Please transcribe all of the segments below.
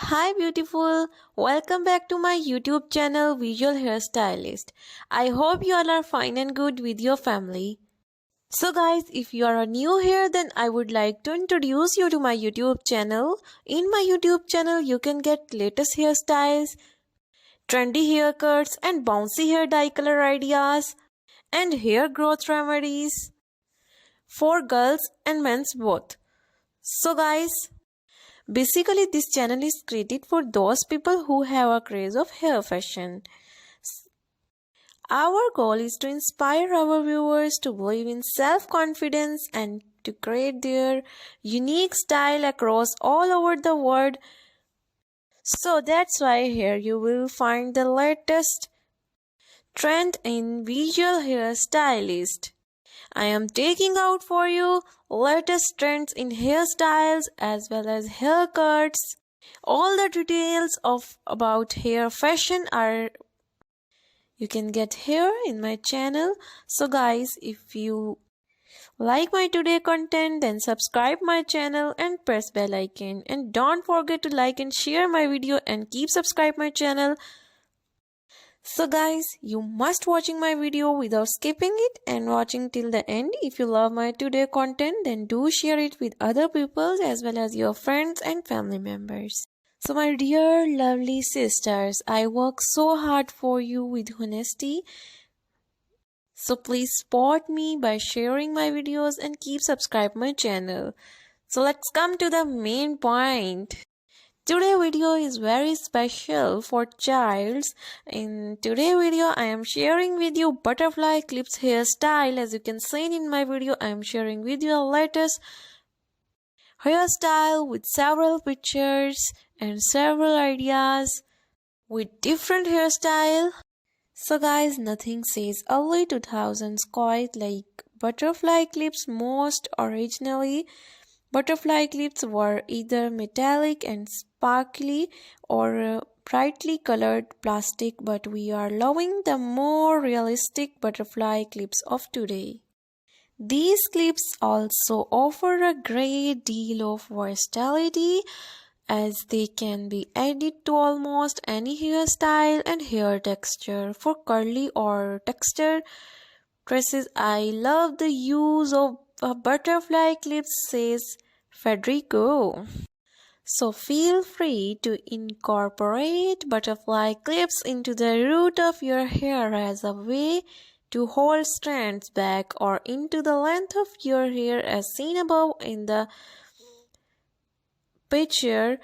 Hi beautiful, welcome back to my YouTube channel Visual Hairstylist. I hope you all are fine and good with your family. So guys, if you are new here, then I would like to introduce you to my YouTube channel. In my YouTube channel you can get latest hairstyles, trendy haircuts and bouncy hair dye color ideas and hair growth remedies for girls and men's both. So guys, basically, this channel is created for those people who have a craze of hair fashion. Our goal is to inspire our viewers to believe in self-confidence and to create their unique style across all over the world. So that's why here you will find the latest trend in visual hairstylist. I am taking out for you latest trends in hairstyles as well as haircuts. All the details about hair fashion are you can get here in my channel. So guys, if you like my today content, then subscribe my channel and press bell icon, and don't forget to like and share my video and keep subscribe my channel. So guys, you must watching my video without skipping it and watching till the end. If you love my today content, then do share it with other people as well as your friends and family members. So my dear lovely sisters, I work so hard for you with honesty. So please support me by sharing my videos and keep subscribe my channel. So let's come to the main point. Today video is very special for childs. In today video I am sharing with you butterfly clips hairstyle. As you can see in my video, I am sharing with you a latest hairstyle with several pictures and several ideas with different hairstyle. So guys, nothing says early 2000s quite like butterfly clips. Most originally, butterfly clips were either metallic and sparkly or brightly colored plastic, but we are loving the more realistic butterfly clips of today. These clips also offer a great deal of versatility as they can be added to almost any hairstyle and hair texture. For curly or textured tresses, I love the use of butterfly clips, says Federico. So feel free to incorporate butterfly clips into the root of your hair as a way to hold strands back or into the length of your hair as seen above in the picture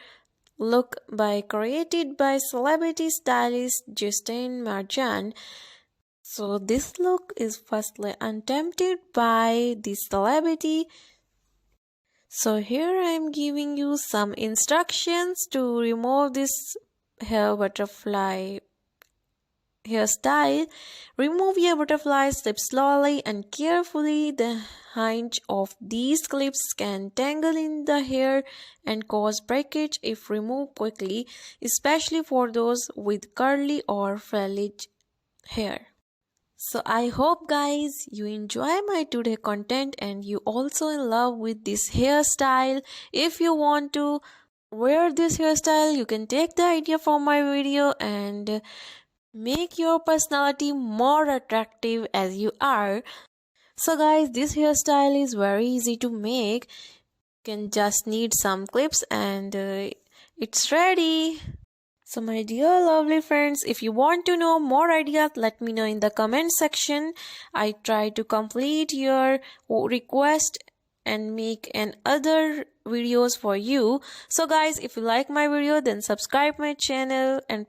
look created by celebrity stylist Justine Marjan. So this look is firstly attempted by the celebrity. So here I am giving you some instructions to remove this hair butterfly hairstyle. Remove your butterfly clips slowly and carefully. The hinge of these clips can tangle in the hair and cause breakage if removed quickly, especially for those with curly or frizzy hair. So I hope guys you enjoy my today content and you also in love with this hairstyle. If you want to wear this hairstyle, you can take the idea from my video and make your personality more attractive as you are. So guys, this hairstyle is very easy to make. You can just need some clips and it's ready. So my dear lovely friends, if you want to know more ideas, let me know in the comment section. I try to complete your request and make other videos for you. So guys, if you like my video, then subscribe my channel and